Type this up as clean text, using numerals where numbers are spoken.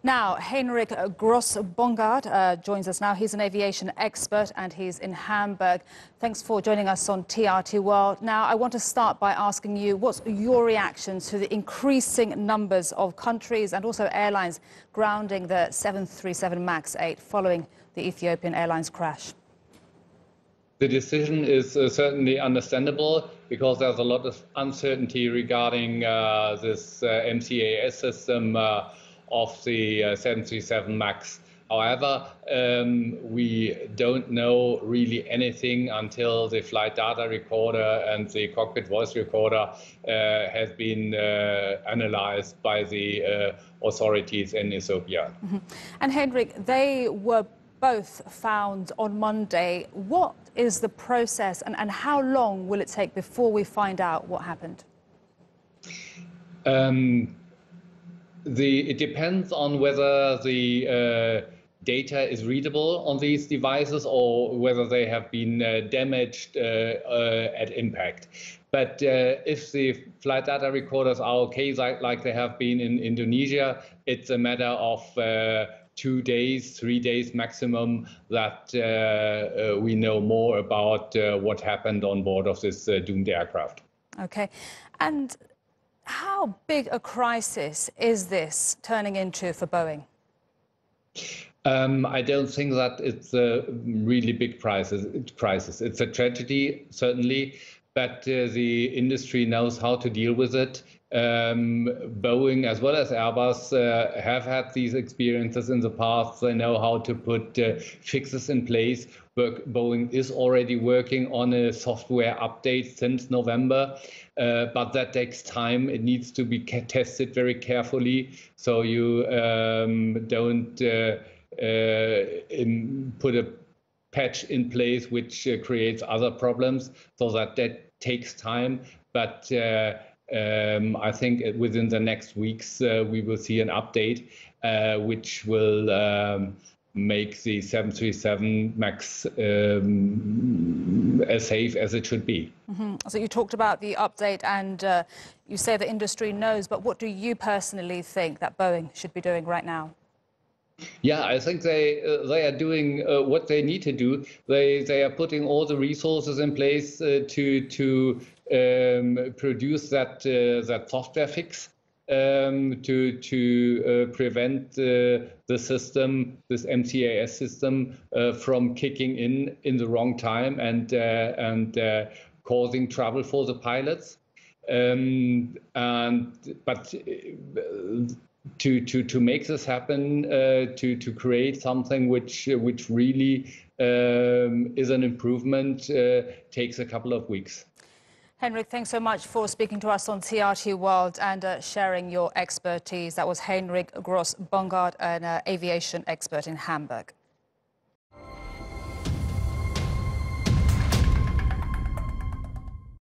Now, Heinrich Grossbongardt joins us now. He's an aviation expert and he's in Hamburg. Thanks for joining us on TRT World. Now, I want to start by asking you, what's your reaction to the increasing numbers of countries and also airlines grounding the 737 MAX 8 following the Ethiopian Airlines crash? The decision is certainly understandable because there's a lot of uncertainty regarding this MCAS system of the 737 MAX. However, we don't know really anything until the flight data recorder and the cockpit voice recorder has been analyzed by the authorities in Ethiopia. Mm-hmm. And Heinrich, they were both found on Monday. What is the process and how long will it take before we find out what happened? It depends on whether the data is readable on these devices or whether they have been damaged at impact. But if the flight data recorders are okay, like they have been in Indonesia, it's a matter of 2 days, 3 days maximum that we know more about what happened on board of this doomed aircraft. Okay. And how big a crisis is this turning into for Boeing? I don't think that it's a really big crisis. It's a tragedy, certainly, but the industry knows how to deal with it. Boeing as well as Airbus have had these experiences in the past. They know how to put fixes in place. Boeing is already working on a software update since November, but that takes time. It needs to be tested very carefully, so you don't put a patch in place which creates other problems. So that takes time, but I think within the next weeks we will see an update which will make the 737 MAX as safe as it should be. Mm-hmm. So you talked about the update and you say the industry knows, but what do you personally think that Boeing should be doing right now? Yeah, I think they are doing what they need to do. They are putting all the resources in place to produce that software fix to prevent the system, this MCAS system, from kicking in the wrong time and causing trouble for the pilots. But to make this happen, to create something which really is an improvement, takes a couple of weeks. Heinrich, thanks so much for speaking to us on TRT World and sharing your expertise. That was Heinrich Grossbongardt, an aviation expert in Hamburg.